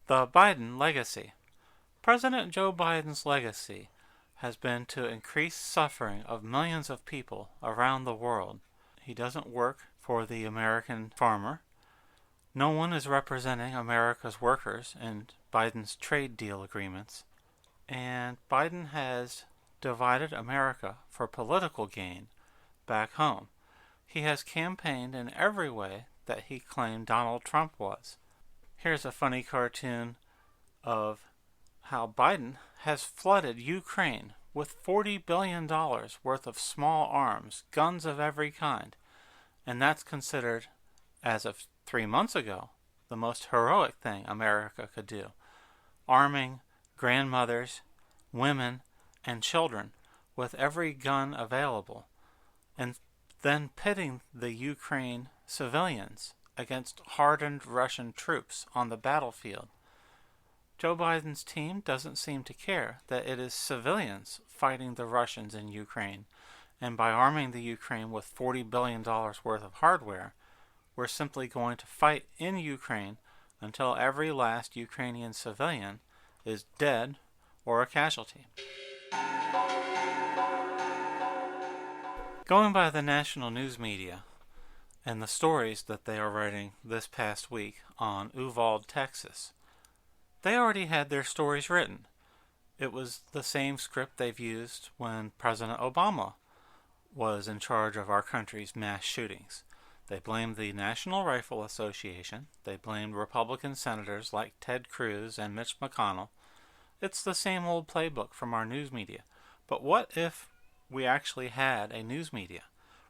The Biden legacy. President Joe Biden's legacy has been to increase suffering of millions of people around the world. He doesn't work for the American farmer. No one is representing America's workers in Biden's trade deal agreements. And Biden has divided America for political gain back home. He has campaigned in every way that he claimed Donald Trump was. Here's a funny cartoon of how Biden has flooded Ukraine with $40 billion worth of small arms, guns of every kind. And that's considered, as of 3 months ago, the most heroic thing America could do. Arming grandmothers, women, and children with every gun available, and then pitting the Ukraine civilians against hardened Russian troops on the battlefield. Joe Biden's team doesn't seem to care that it is civilians fighting the Russians in Ukraine, and by arming the Ukraine with $40 billion worth of hardware, we're simply going to fight in Ukraine until every last Ukrainian civilian is dead or a casualty. Going by the national news media and the stories that they are writing this past week on Uvalde, Texas, they already had their stories written. It was the same script they've used when President Obama was in charge of our country's mass shootings. They blamed the National Rifle Association. They blamed Republican senators like Ted Cruz and Mitch McConnell. It's the same old playbook from our news media. But what if we actually had a news media?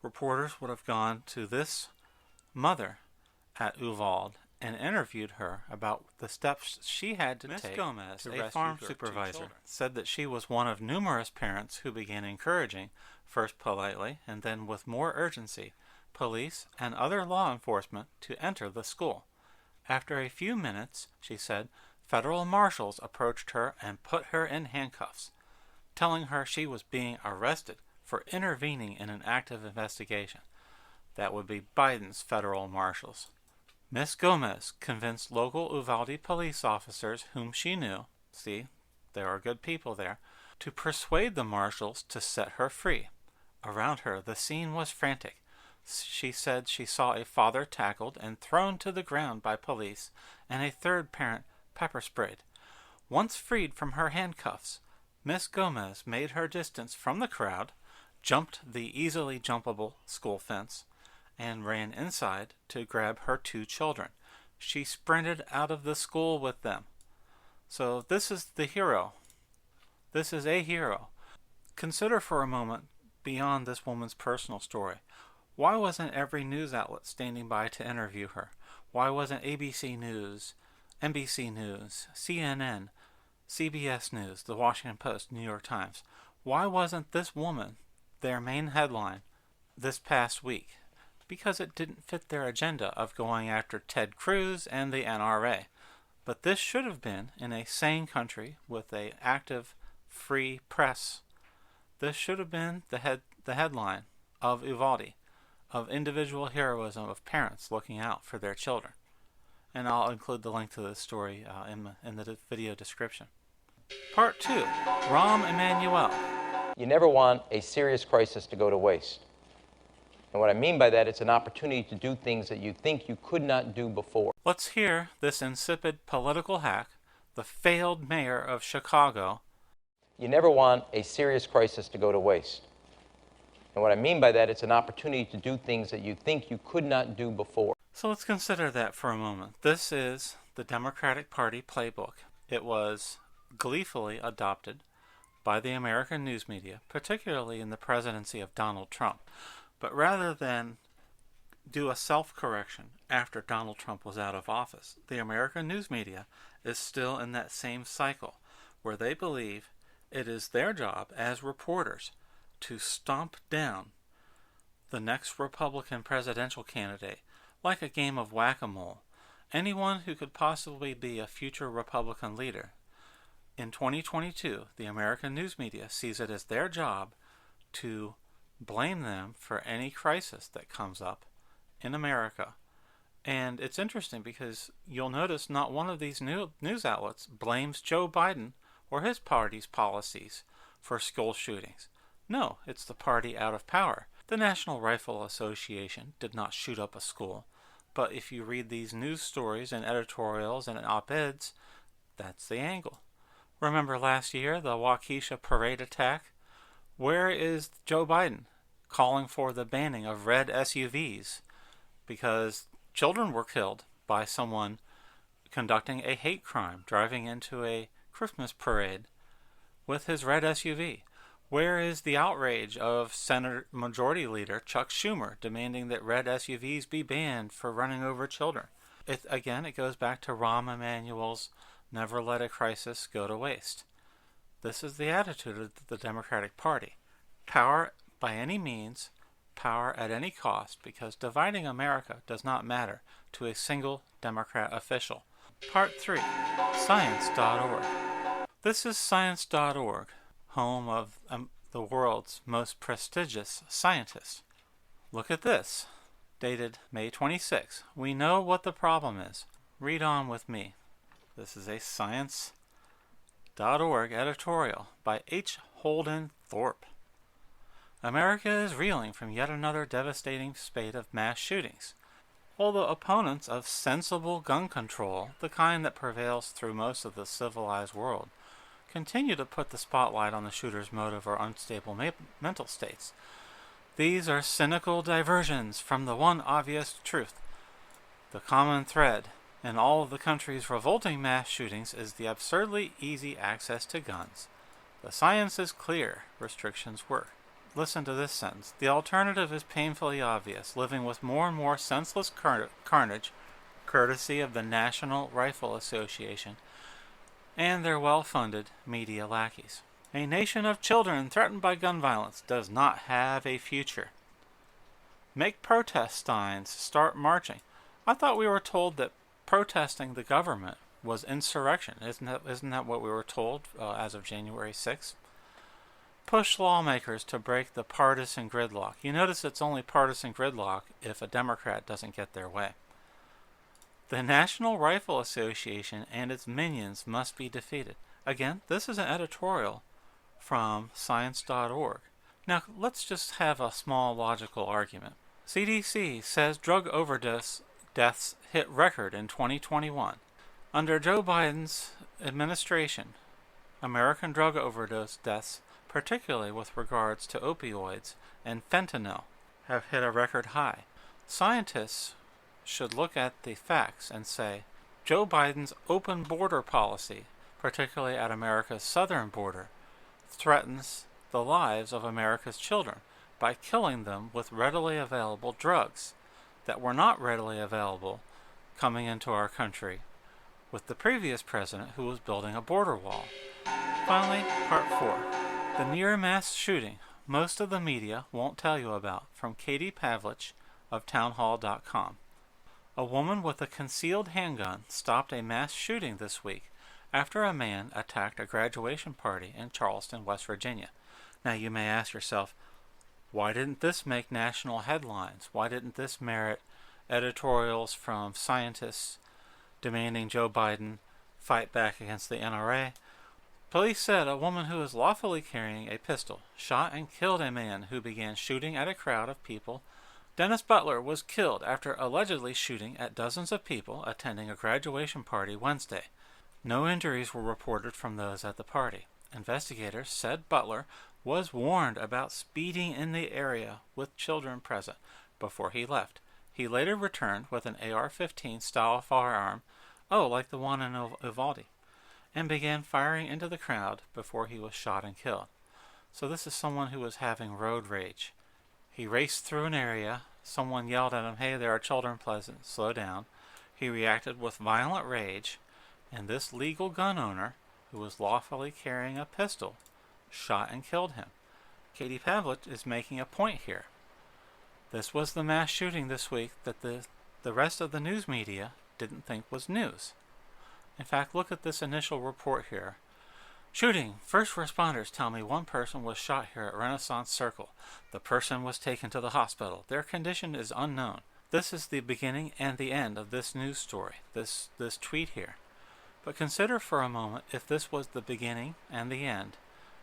Reporters would have gone to this mother at Uvalde and interviewed her about the steps she had to take. Ms. Gomez, a farm supervisor, said that she was one of numerous parents who began encouraging, first politely and then with more urgency, police and other law enforcement to enter the school. After a few minutes, she said, federal marshals approached her and put her in handcuffs, telling her she was being arrested for intervening in an active investigation. That would be Biden's federal marshals. Miss Gomez convinced local Uvalde police officers whom she knew, see, there are good people there, to persuade the marshals to set her free. Around her, the scene was frantic. She said she saw a father tackled and thrown to the ground by police and a third parent pepper sprayed. Once freed from her handcuffs, Miss Gomez made her distance from the crowd, jumped the easily jumpable school fence, and ran inside to grab her 2 children. She sprinted out of the school with them. So this is the hero. This is a hero. Consider for a moment beyond this woman's personal story. Why wasn't every news outlet standing by to interview her? Why wasn't ABC News, NBC News, CNN, CBS News, The Washington Post, New York Times? Why wasn't this woman their main headline this past week? Because it didn't fit their agenda of going after Ted Cruz and the NRA. But this should have been in a sane country with an active, free press. This should have been the headline of Uvalde, of individual heroism of parents looking out for their children. And I'll include the link to this story in the video description. Part 2, Rahm Emanuel. You never want a serious crisis to go to waste. And what I mean by that, it's an opportunity to do things that you think you could not do before. Let's hear this insipid political hack, the failed mayor of Chicago. You never want a serious crisis to go to waste. And what I mean by that, it's an opportunity to do things that you think you could not do before. So let's consider that for a moment. This is the Democratic Party playbook. It was gleefully adopted by the American news media, particularly in the presidency of Donald Trump. But rather than do a self-correction after Donald Trump was out of office, the American news media is still in that same cycle where they believe it is their job as reporters to stomp down the next Republican presidential candidate like a game of whack-a-mole. Anyone who could possibly be a future Republican leader. In 2022, the American news media sees it as their job to blame them for any crisis that comes up in America And it's interesting because you'll notice not one of these news outlets blames Joe Biden or his party's policies for school shootings. No, it's the party out of power. The National Rifle Association did not shoot up a school. But if you read these news stories and editorials and op-eds, that's the angle. Remember last year, the Waukesha parade attack? Where is Joe Biden calling for the banning of red SUVs? Because children were killed by someone conducting a hate crime, driving into a Christmas parade with his red SUV. Where is the outrage of Senate Majority Leader Chuck Schumer demanding that red SUVs be banned for running over children? It goes back to Rahm Emanuel's never let a crisis go to waste. This is the attitude of the Democratic Party. Power by any means, power at any cost, because dividing America does not matter to a single Democrat official. Part 3. Science.org. This is Science.org, home of the world's most prestigious scientists. Look at this, dated May 26. We know what the problem is. Read on with me. This is a Science.org editorial by H. Holden Thorpe. America is reeling from yet another devastating spate of mass shootings. Although opponents of sensible gun control, the kind that prevails through most of the civilized world, continue to put the spotlight on the shooter's motive or unstable mental states. These are cynical diversions from the one obvious truth. The common thread in all of the country's revolting mass shootings is the absurdly easy access to guns. The science is clear. Restrictions work. Listen to this sentence. The alternative is painfully obvious, living with more and more senseless carnage, courtesy of the National Rifle Association and their well-funded media lackeys. A nation of children threatened by gun violence does not have a future. Make protest signs, start marching. I thought we were told that protesting the government was insurrection. Isn't that what we were told as of January 6th? Push lawmakers to break the partisan gridlock. You notice it's only partisan gridlock if a Democrat doesn't get their way. The National Rifle Association and its minions must be defeated. Again, this is an editorial from Science.org. Now, let's just have a small logical argument. CDC says drug overdose deaths hit record in 2021. Under Joe Biden's administration, American drug overdose deaths, particularly with regards to opioids and fentanyl, have hit a record high. Scientists should look at the facts and say, Joe Biden's open border policy, particularly at America's southern border, threatens the lives of America's children by killing them with readily available drugs that were not readily available coming into our country with the previous president who was building a border wall. Finally, part 4. The near mass shooting most of the media won't tell you about, from Katie Pavlich of townhall.com. A woman with a concealed handgun stopped a mass shooting this week after a man attacked a graduation party in Charleston, West Virginia. Now you may ask yourself, why didn't this make national headlines? Why didn't this merit editorials from scientists demanding Joe Biden fight back against the NRA? Police said a woman who was lawfully carrying a pistol shot and killed a man who began shooting at a crowd of people. Dennis Butler was killed after allegedly shooting at dozens of people attending a graduation party Wednesday. No injuries were reported from those at the party. Investigators said Butler was warned about speeding in the area with children present before he left. He later returned with an AR-15 style firearm, like the one in Uvalde, and began firing into the crowd before he was shot and killed. So this is someone who was having road rage. He raced through an area. Someone yelled at him, "Hey, there are children present, slow down." He reacted with violent rage, and this legal gun owner, who was lawfully carrying a pistol, shot and killed him. Katie Pavlich is making a point here. This was the mass shooting this week that the rest of the news media didn't think was news. In fact, look at this initial report here. Shooting. First responders tell me one person was shot here at Renaissance Circle. The person was taken to the hospital. Their condition is unknown. This is the beginning and the end of this news story, this tweet here. But consider for a moment if this was the beginning and the end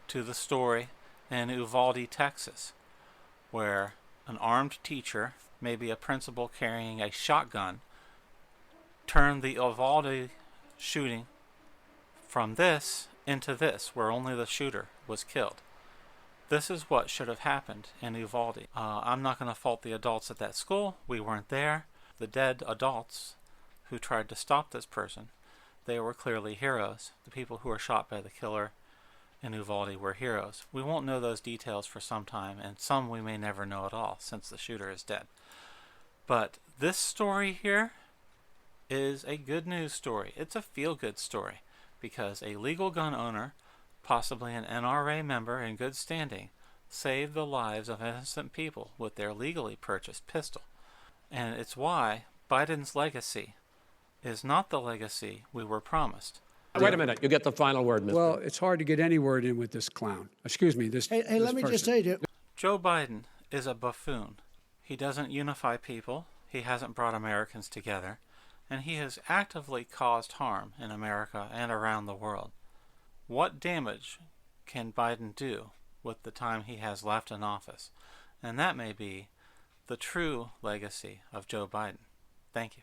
to the story in Uvalde, Texas, where an armed teacher, maybe a principal carrying a shotgun, turned the Uvalde shooting from this into this, where only the shooter was killed. This is what should have happened in Uvalde. I'm not going to fault the adults at that school. We weren't there. The dead adults who tried to stop this person, they were clearly heroes. The people who were shot by the killer in Uvalde were heroes. We won't know those details for some time, and some we may never know at all, since the shooter is dead. But this story here is a good news story. It's a feel-good story, because a legal gun owner, possibly an NRA member in good standing, saved the lives of innocent people with their legally purchased pistol. And it's why Biden's legacy is not the legacy we were promised. Wait a minute. You get the final word, Mr. Well, it's hard to get any word in with this clown. Excuse me, this Hey, this let me just person. say to Joe Biden is a buffoon. He doesn't unify people. He hasn't brought Americans together. And he has actively caused harm in America and around the world. What damage can Biden do with the time he has left in office? And that may be the true legacy of Joe Biden. Thank you.